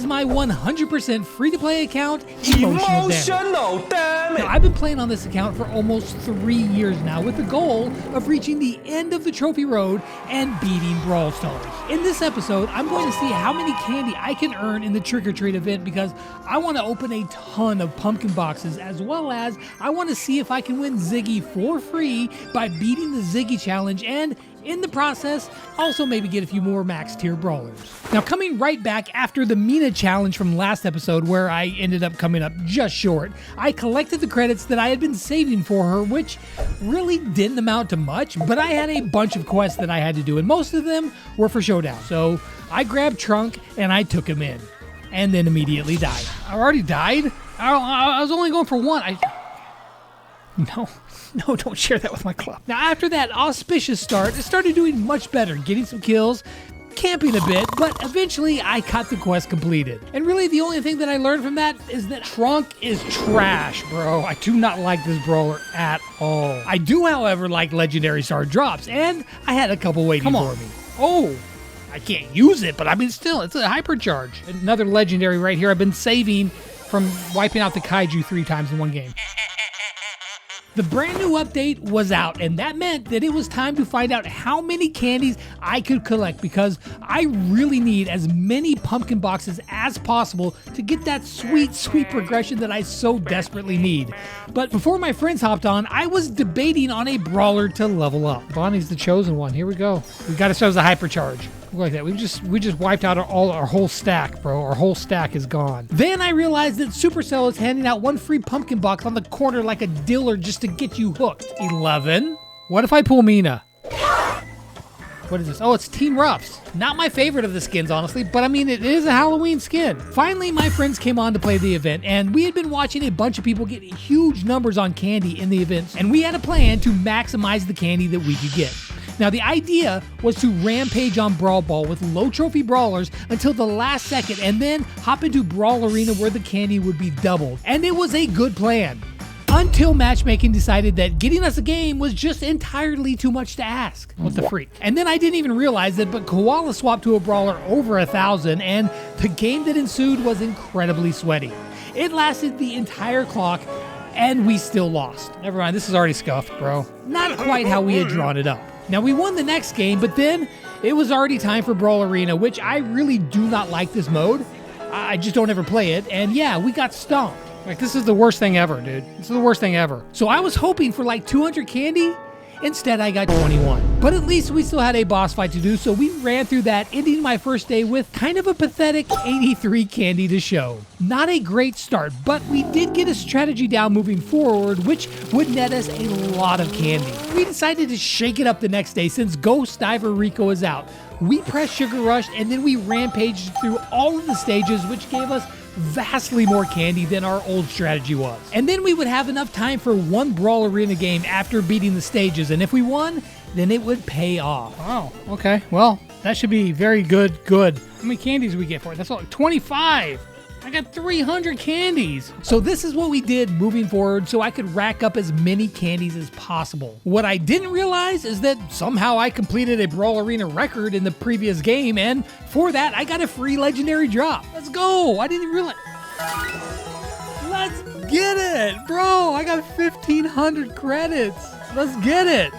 my 100% free-to-play account, Emotional Damage. Now, I've been playing on this account for almost 3 years now with the goal of reaching the end of the trophy road and beating Brawl Stars. In this episode, I'm going to see how many candy I can earn in the trick-or-treat event because I want to open a ton of pumpkin boxes, as well as I want to see if I can win Ziggy for free by beating the Ziggy challenge, and in the process, also maybe get a few more max tier brawlers. Now, coming right back after the Mina challenge from last episode where I ended up coming up just short, I collected the credits that I had been saving for her, which really didn't amount to much, but I had a bunch of quests that I had to do, and most of them were for Showdown. So I grabbed Trunk and I took him in, and then immediately died. I already died? I was only going for one. No, don't share that with my club. Now, after that auspicious start, I started doing much better, getting some kills, camping a bit, but eventually I got the quest completed. And really, the only thing that I learned from that is that Trunk is trash, bro. I do not like this brawler at all. I do, however, like legendary star drops, and I had a couple waiting for me. Oh, I can't use it, but I mean, still, it's a hypercharge. Another legendary right here I've been saving from wiping out the kaiju 3 times in one game. The brand new update was out, and that meant that it was time to find out how many candies I could collect, because I really need as many pumpkin boxes as possible to get that sweet, sweet progression that I so desperately need. But before my friends hopped on, I was debating on a brawler to level up. Bonnie's the chosen one. Here we go. We got ourselves a hypercharge. Look like that. We just wiped out our whole stack, bro. Our whole stack is gone. Then I realized that Supercell is handing out one free pumpkin box on the corner like a dealer just to get you hooked. 11. What if I pull Mina? What is this? Oh, it's Team Ruffs. Not my favorite of the skins, honestly, but I mean, it is a Halloween skin. Finally, my friends came on to play the event, and we had been watching a bunch of people get huge numbers on candy in the events, and we had a plan to maximize the candy that we could get. Now, the idea was to rampage on Brawl Ball with low trophy brawlers until the last second, and then hop into Brawl Arena where the candy would be doubled. And it was a good plan. Until matchmaking decided that getting us a game was just entirely too much to ask. What the freak? And then I didn't even realize it, but Koala swapped to a brawler over 1,000, and the game that ensued was incredibly sweaty. It lasted the entire clock, and we still lost. Never mind, this is already scuffed, bro. Not quite how we had drawn it up. Now, we won the next game, but then it was already time for Brawl Arena, which I really do not like this mode. I just don't ever play it, and yeah, we got stomped. Like, this is the worst thing ever, dude. This is the worst thing ever. So I was hoping for like 200 candy. Instead, I got 21. But at least we still had a boss fight to do, so we ran through that, ending my first day with kind of a pathetic 83 candy to show. Not a great start, but we did get a strategy down moving forward, which would net us a lot of candy. We decided to shake it up the next day since Ghost Diver Rico is out. We pressed Sugar Rush, and then we rampaged through all of the stages, which gave us vastly more candy than our old strategy was. And then we would have enough time for one Brawl Arena game after beating the stages, and if we won, then it would pay off. Oh, okay. Well, that should be very good. How many candies did we get for it? That's all, 25! I got 300 candies. So this is what we did moving forward so I could rack up as many candies as possible. What I didn't realize is that somehow I completed a Brawl Arena record in the previous game, and for that I got a free legendary drop. Let's go. I didn't realize. Let's get it, bro. I got 1,500 credits. Let's get it.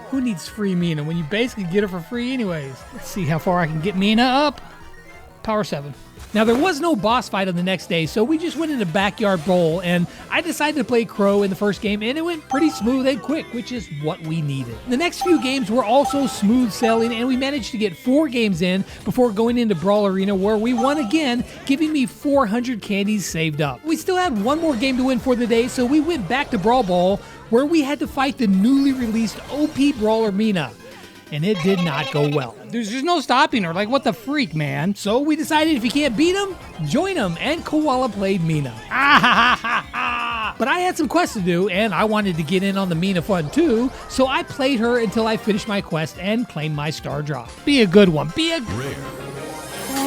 Who needs free Mina when you basically get her for free anyways? Let's see how far I can get Mina up. Power 7. Now, there was no boss fight on the next day, so we just went into Backyard Bowl, and I decided to play Crow in the first game, and it went pretty smooth and quick, which is what we needed. The next few games were also smooth sailing, and we managed to get 4 games in before going into Brawl Arena, where we won again, giving me 400 candies saved up. We still had one more game to win for the day, so we went back to Brawl Ball, where we had to fight the newly released OP Brawler Mina. And it did not go well. There's just no stopping her. Like, what the freak, man? So we decided if you can't beat him, join him, and Koala played Mina. But I had some quests to do, and I wanted to get in on the Mina fun too, so I played her until I finished my quest and claimed my star drop. Be a good one. Be a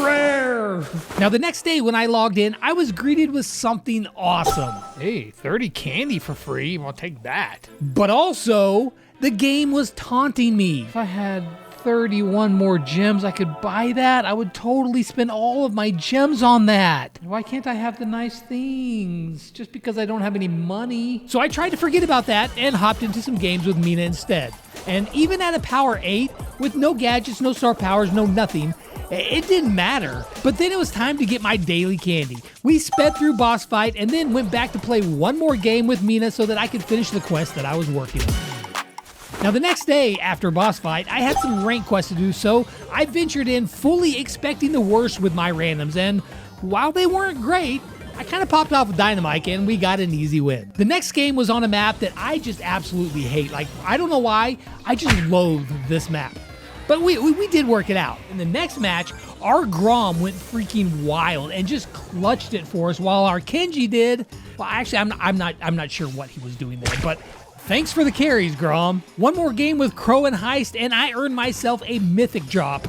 rare. Now, the next day when I logged in, I was greeted with something awesome. Hey, 30 candy for free. I'll take that. But also, the game was taunting me. If I had 31 more gems, I could buy that. I would totally spend all of my gems on that. Why can't I have the nice things? Just because I don't have any money. So I tried to forget about that and hopped into some games with Mina instead. And even at a power 8, with no gadgets, no star powers, no nothing, it didn't matter. But then it was time to get my daily candy. We sped through boss fight and then went back to play one more game with Mina so that I could finish the quest that I was working on. Now the next day after boss fight, I had some rank quests to do, so I ventured in fully expecting the worst with my randoms, and while they weren't great, I kind of popped off with Dynamite and we got an easy win. The next game was on a map that I just absolutely hate. Like, I don't know why, I just loathe this map. But we did work it out. In the next match, our Grom went freaking wild and just clutched it for us, while our Kenji did. Well, actually, I'm not sure what he was doing there, but thanks for the carries, Grom. One more game with Crow and Heist, and I earned myself a mythic drop,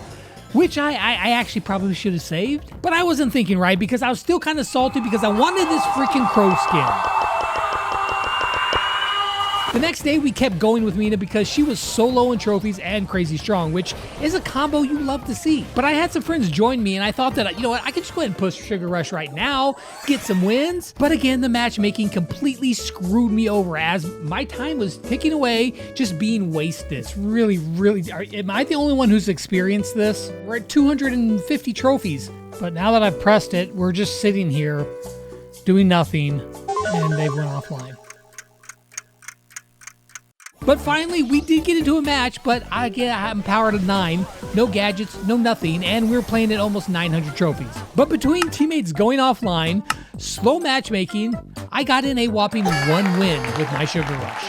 which I actually probably should have saved. But I wasn't thinking right because I was still kind of salty because I wanted this freaking Crow skin. The next day, we kept going with Mina because she was so low in trophies and crazy strong, which is a combo you love to see. But I had some friends join me, and I thought that, you know what, I could just go ahead and push Sugar Rush right now, get some wins. But again, the matchmaking completely screwed me over as my time was ticking away, just being wasted. It's really, am I the only one who's experienced this? We're at 250 trophies. But now that I've pressed it, we're just sitting here doing nothing, and they went offline. But finally, we did get into a match, but I'm powered at 9, no gadgets, no nothing, and we're playing at almost 900 trophies. But between teammates going offline, slow matchmaking, I got in a whopping 1 win with my Sugar Rush.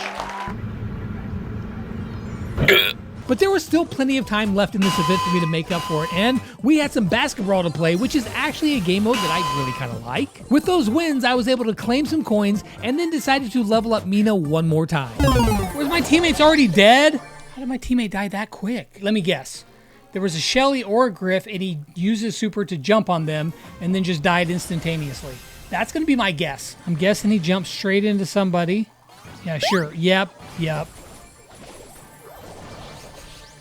But there was still plenty of time left in this event for me to make up for it, and we had some basketball to play, which is actually a game mode that I really kind of like. With those wins, I was able to claim some coins, and then decided to level up Mina one more time. Was my teammates already dead? How did my teammate die that quick? Let me guess. There was a Shelly or a Griff, and he used his super to jump on them, and then just died instantaneously. That's gonna be my guess. I'm guessing he jumped straight into somebody. Yeah, sure, yep.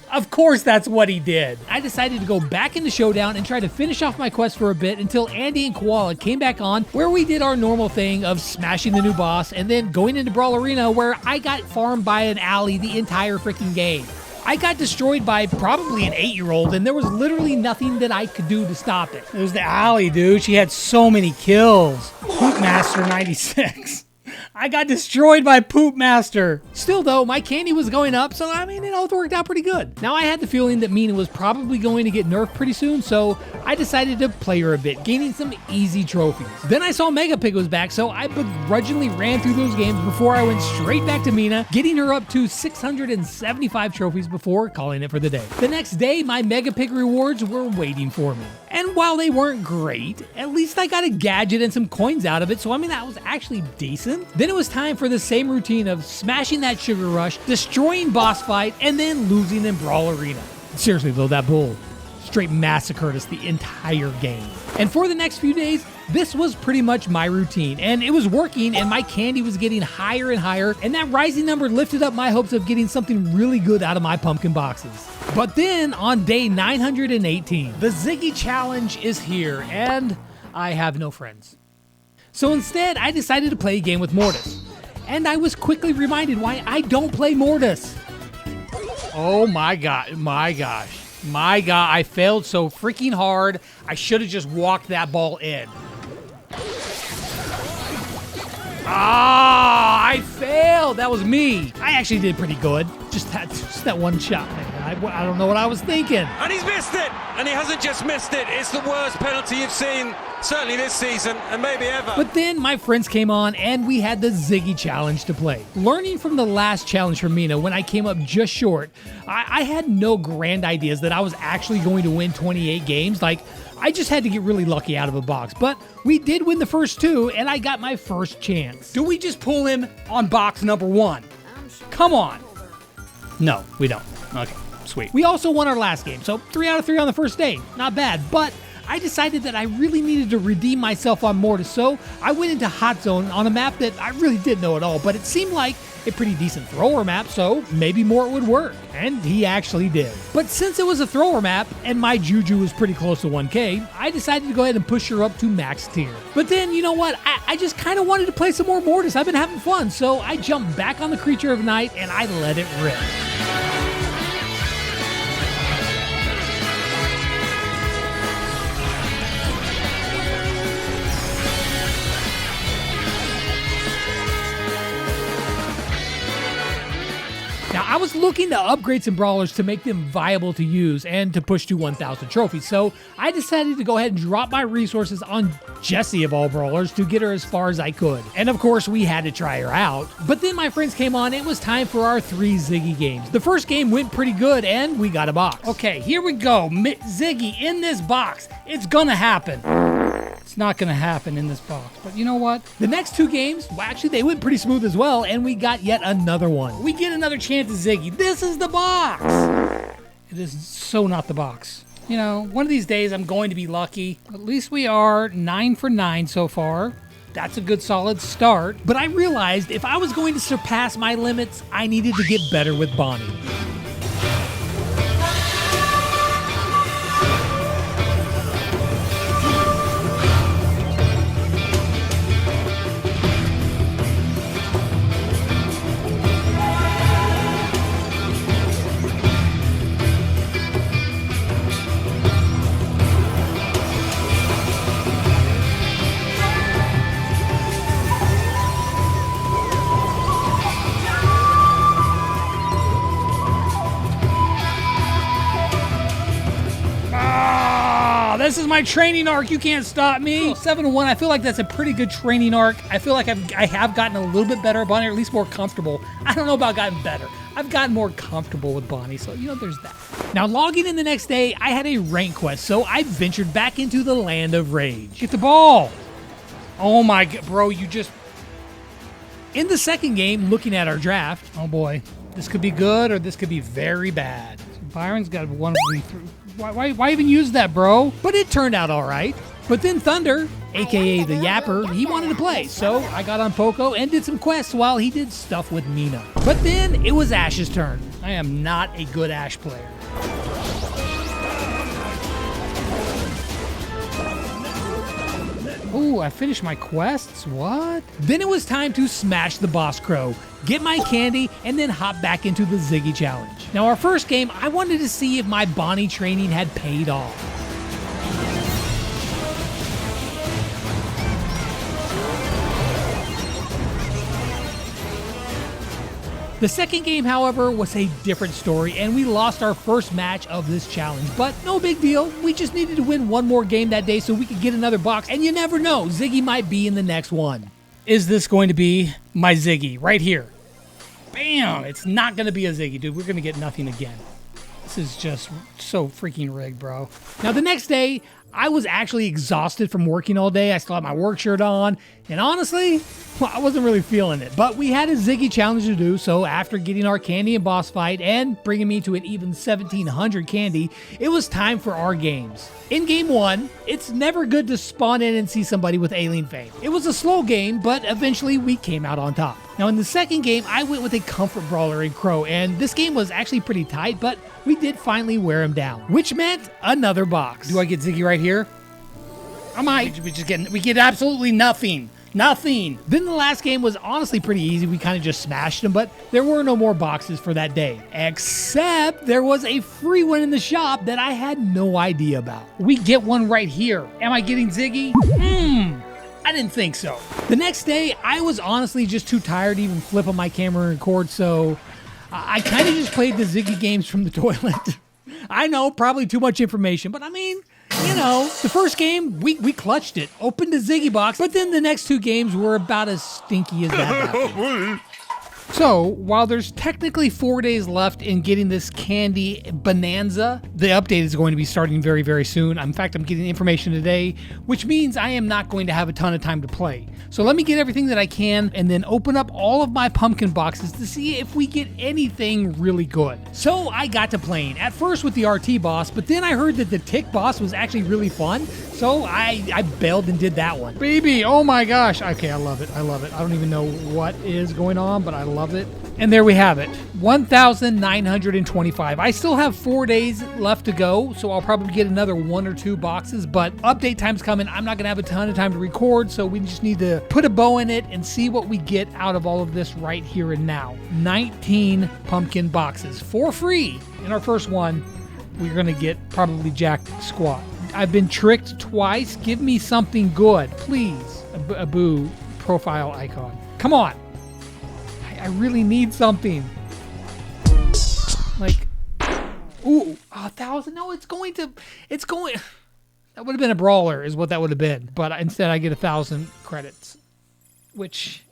Of course that's what he did. I decided to go back into Showdown and try to finish off my quest for a bit until Andy and Koala came back on, where we did our normal thing of smashing the new boss and then going into Brawl Arena, where I got farmed by an alley the entire freaking game. I got destroyed by probably an 8-year-old, and there was literally nothing that I could do to stop it. It was the alley, dude. She had so many kills. Poop Master 96. I got destroyed by Poop Master. Still though, my candy was going up, so I mean, it all worked out pretty good. Now I had the feeling that Mina was probably going to get nerfed pretty soon, so I decided to play her a bit, gaining some easy trophies. Then I saw Mega Pig was back, so I begrudgingly ran through those games before I went straight back to Mina, getting her up to 675 trophies before calling it for the day. The next day, my Mega Pig rewards were waiting for me. And while they weren't great, at least I got a gadget and some coins out of it, so I mean, that was actually decent. Then it was time for the same routine of smashing that Sugar Rush, destroying boss fight, and then losing in Brawl Arena. Seriously though, that bull straight massacred us the entire game. And for the next few days, this was pretty much my routine, and it was working, and my candy was getting higher and higher, and that rising number lifted up my hopes of getting something really good out of my pumpkin boxes. But then on day 918, the Ziggy challenge is here, and I have no friends. So instead, I decided to play a game with Mortis, and I was quickly reminded why I don't play Mortis. Oh my gosh, I failed so freaking hard. I should have just walked that ball in. Ah, I failed. That was me. I actually did pretty good. Just that one shot, man. I don't know what I was thinking. And he's missed it. And he hasn't just missed it. It's the worst penalty you've seen, certainly this season, and maybe ever. But then my friends came on, and we had the Ziggy challenge to play. Learning from the last challenge from Mina, when I came up just short, I had no grand ideas that I was actually going to win 28 games. Like, I just had to get really lucky out of a box. But we did win the first 2, and I got my first chance. Do we just pull him on box number 1? Come on. No, we don't. Okay, sweet. We also won our last game, so 3 out of 3 on the first day. Not bad, but I decided that I really needed to redeem myself on Mortis, so I went into Hot Zone on a map that I really didn't know at all, but it seemed like a pretty decent thrower map, so maybe more would work. And he actually did. But since it was a thrower map, and my Juju was pretty close to 1K, I decided to go ahead and push her up to max tier. But then, you know what? I just kind of wanted to play some more Mortis. I've been having fun, so I jumped back on the Creature of Night, and I let it rip. Now, I was looking to upgrade some brawlers to make them viable to use and to push to 1,000 trophies, so I decided to go ahead and drop my resources on Jessie of all brawlers to get her as far as I could. And of course, we had to try her out. But then my friends came on, it was time for our 3 Ziggy games. The first game went pretty good, and we got a box. Okay, here we go. Ziggy in this box. It's gonna happen. It's not gonna happen in this box, but you know what? The next 2 games, well, actually, they went pretty smooth as well, and we got yet another one. We get another chance at Ziggy. This is the box. It is so not the box. You know, one of these days I'm going to be lucky. At least we are 9 for 9 so far. That's a good solid start. But I realized if I was going to surpass my limits, I needed to get better with Bonnie. This is my training arc. You can't stop me. 7-1. I feel like that's a pretty good training arc. I feel like I have gotten a little bit better at Bonnie, or at least more comfortable. I don't know about gotten better. I've gotten more comfortable with Bonnie, so, you know, there's that. Now, logging in the next day, I had a rank quest, so I ventured back into the land of rage. Get the ball. Oh, my God, bro, you just... In the second game, looking at our draft, oh, boy. This could be good, or this could be very bad. So Byron's got one of me through. Why even use that, bro? But it turned out all right. But then Thunder, aka the Yapper, he wanted to play, so I got on Poco and did some quests while he did stuff with Mina. But then it was Ash's turn. I am not a good Ash player. Ooh, I finished my quests? What? Then it was time to smash the boss crow, get my candy, and then hop back into the Ziggy challenge. Now, our first game, I wanted to see if my Bonnie training had paid off. The second game, however, was a different story, and we lost our first match of this challenge. But no big deal. We just needed to win one more game that day so we could get another box, and you never know, Ziggy might be in the next one. Is this going to be my Ziggy right here? Bam! It's not going to be a Ziggy, dude. We're going to get nothing again. This is just so freaking rigged, bro. Now, the next day, I was actually exhausted from working all day. I still had my work shirt on, and honestly, well, I wasn't really feeling it. But we had a Ziggy challenge to do, so after getting our candy and boss fight and bringing me to an even 1,700 candy, it was time for our games. In game 1, it's never good to spawn in and see somebody with alien fame. It was a slow game, but eventually we came out on top. Now, in the second game, I went with a comfort brawler in Crow, and this game was actually pretty tight, but we did finally wear him down, which meant another box. Do I get Ziggy right here? I might. We get absolutely nothing. Nothing. Then the last game was honestly pretty easy. We kind of just smashed them, but there were no more boxes for that day. Except there was a free one in the shop that I had no idea about. We get one right here. Am I getting Ziggy? I didn't think so. The next day, I was honestly just too tired to even flip on my camera and record, so I kind of just played the Ziggy games from the toilet. I know, probably too much information, but I mean, you know, the first game, we clutched it, opened the Ziggy box, but then the next 2 games were about as stinky as that happened. So, while there's technically 4 days left in getting this candy bonanza, the update is going to be starting very, very soon. In fact, I'm getting information today, which means I am not going to have a ton of time to play. So let me get everything that I can and then open up all of my pumpkin boxes to see if we get anything really good. So I got to playing, at first with the RT boss, but then I heard that the tick boss was actually really fun, so I bailed and did that one. Baby, oh my gosh. Okay, I love it. I love it. I don't even know what is going on, but I love love it. And there we have it, 1,925. I still have 4 days left to go, so I'll probably get another 1 or 2 boxes, but update time's coming. I'm not gonna have a ton of time to record, so we just need to put a bow in it and see what we get out of all of this right here and now. 19 pumpkin boxes for free. In our first one, we're gonna get probably jack squat. I've been tricked twice. Give me something good, please. A boo profile icon. Come on. I really need something. Like, ooh, 1,000. No, it's going. That would have been a brawler, is what that would have been. But instead, I get 1,000 credits, which.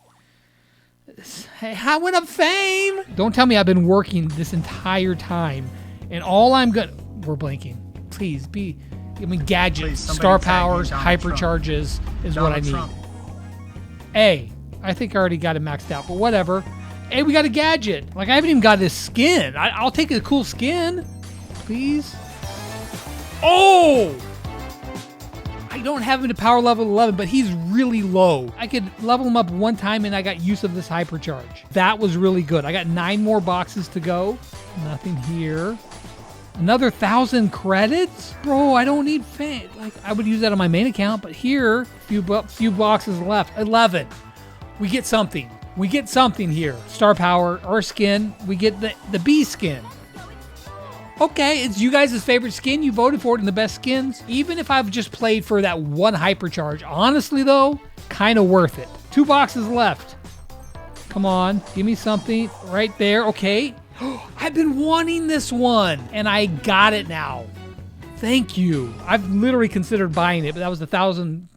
Hey, I went up fame. Don't tell me I've been working this entire time, and all I'm good. We're blinking. Please be. I mean, gadgets, star powers, hypercharges is what I need. Hey, I think I already got it maxed out, but whatever. Hey, we got a gadget. Like, I haven't even got his skin. I'll take a cool skin, please. Oh! I don't have him to power level 11, but he's really low. I could level him up one time and I got use of this hypercharge. That was really good. I got 9 more boxes to go. Nothing here. Another 1,000 credits? Bro, I don't need fame. Like, I would use that on my main account, but here, few boxes left. 11. We get something. We get something here. Star power or skin. We get the bee skin. Okay, it's you guys' favorite skin. You voted for it in the best skins. Even if I've just played for that one hypercharge, honestly though, kind of worth it. 2 boxes left. Come on, give me something right there. Okay. I've been wanting this one, and I got it now. Thank you. I've literally considered buying it, but that was 1,000.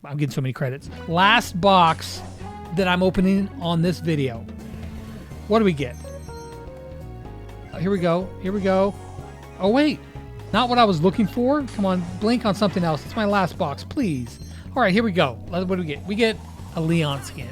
I'm getting so many credits. Last box that I'm opening on this video. What do we get? Oh, here we go. Here we go. Oh, wait. Not what I was looking for. Come on, blink on something else. It's my last box, please. All right, here we go. What do we get? We get a Leon skin.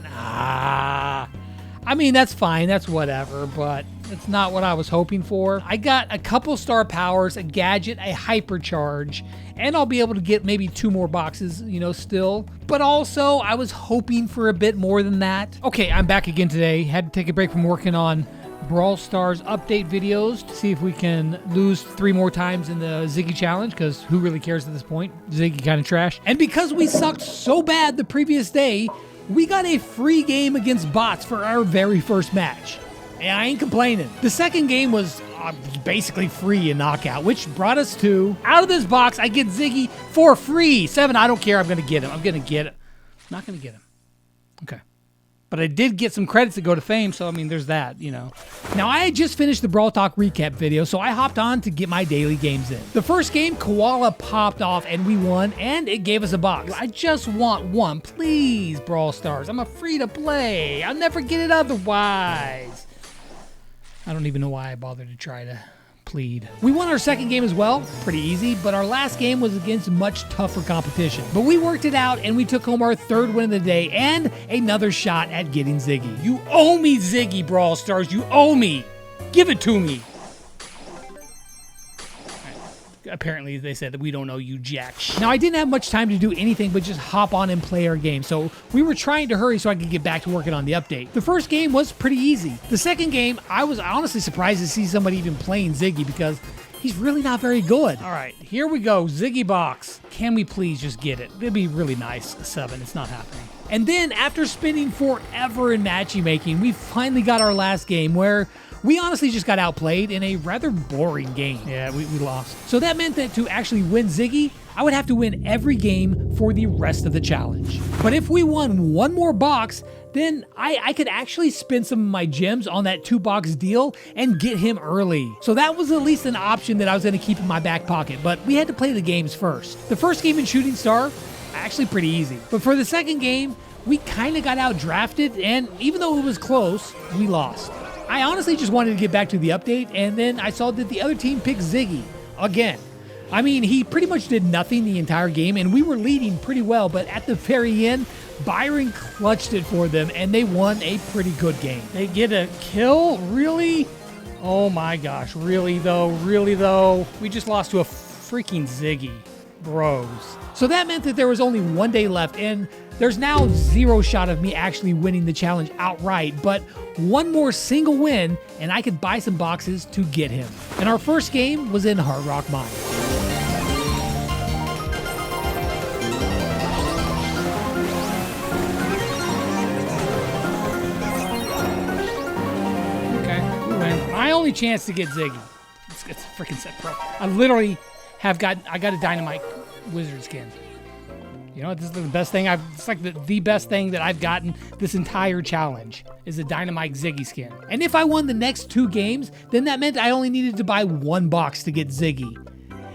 I mean, that's fine, that's whatever, but it's not what I was hoping for. I got a couple star powers, a gadget, a hypercharge, and I'll be able to get maybe 2 more boxes, you know, still. But also, I was hoping for a bit more than that. Okay, I'm back again today. Had to take a break from working on Brawl Stars update videos to see if we can lose 3 more times in the Ziggy challenge, because who really cares at this point? Ziggy kind of trash. And because we sucked so bad the previous day, we got a free game against bots for our very first match. And I ain't complaining. The second game was basically free in knockout, which brought us to, out of this box, I get Ziggy for free. 7, I don't care. I'm going to get him. I'm going to get it. Not going to get him. Okay. But I did get some credits to go to fame, so I mean, there's that, you know. Now, I had just finished the Brawl Talk recap video, so I hopped on to get my daily games in. The first game, Koala popped off, and we won, and it gave us a box. I just want one. Please, Brawl Stars. I'm a free-to-play. I'll never get it otherwise. I don't even know why I bothered to try to plead. We won our second game as well, pretty easy, but our last game was against much tougher competition. But we worked it out and we took home our 3rd win of the day and another shot at getting Ziggy. You owe me Ziggy, Brawl Stars. You owe me. Give it to me. Apparently they said that we don't owe you jack shit. Now, I didn't have much time to do anything but just hop on and play our game, so we were trying to hurry so I could get back to working on the update. The first game was pretty easy. The second game, I was honestly surprised to see somebody even playing Ziggy because he's really not very good. All right, here we go, Ziggy box. Can we please just get it? It'd be really nice. 7, it's not happening. And then after spending forever in matchmaking, we finally got our last game where we honestly just got outplayed in a rather boring game. Yeah, we lost. So that meant that to actually win Ziggy, I would have to win every game for the rest of the challenge. But if we won 1 more box, then I could actually spend some of my gems on that 2-box deal and get him early. So that was at least an option that I was going to keep in my back pocket, but we had to play the games first. The first game in Shooting Star, actually pretty easy. But for the second game, we kind of got out-drafted, and even though it was close, we lost. I honestly just wanted to get back to the update, and then I saw that the other team picked Ziggy again. I mean, he pretty much did nothing the entire game, and we were leading pretty well, but at the very end, Byron clutched it for them, and they won a pretty good game. They get a kill? Really? Oh my gosh, really though? Really though? We just lost to a freaking Ziggy. Bros. So that meant that there was only 1 day left, and there's now 0 shot of me actually winning the challenge outright, but one more single win and I could buy some boxes to get him. And our first game was in Hard Rock Mine. Okay, we win. My only chance to get Ziggy. It's freaking set pro. I got a dynamite wizard skin. You know, this is the best thing it's like the best thing that I've gotten this entire challenge is a dynamite Ziggy skin. And if I won the next 2 games, then that meant I only needed to buy 1 box to get Ziggy.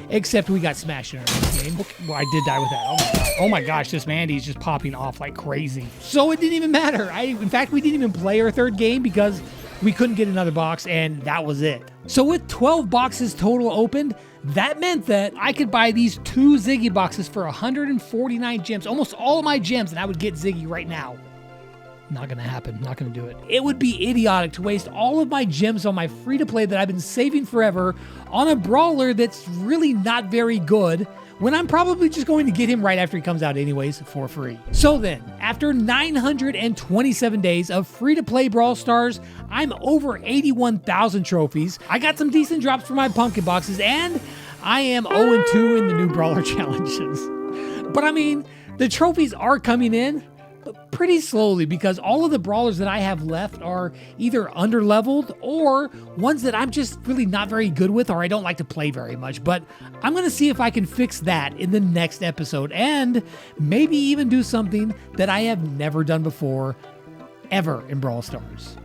Except we got smashed in our next game. Well, I did die with that. Oh my gosh, this Mandy's just popping off like crazy. So it didn't even matter. In fact, we didn't even play our 3rd game because we couldn't get another box, and that was it. So with 12 boxes total opened, that meant that I could buy these 2 Ziggy boxes for 149 gems, almost all of my gems, and I would get Ziggy right now. Not gonna happen, not gonna do it. It would be idiotic to waste all of my gems on my free-to-play that I've been saving forever on a brawler that's really not very good, when I'm probably just going to get him right after he comes out anyways for free. So then, after 927 days of free-to-play Brawl Stars, I'm over 81,000 trophies. I got some decent drops for my pumpkin boxes, and I am 0-2 in the new brawler challenges. But I mean, the trophies are coming in, but pretty slowly, because all of the brawlers that I have left are either under-leveled or ones that I'm just really not very good with, or I don't like to play very much. But I'm going to see if I can fix that in the next episode, and maybe even do something that I have never done before, ever in Brawl Stars.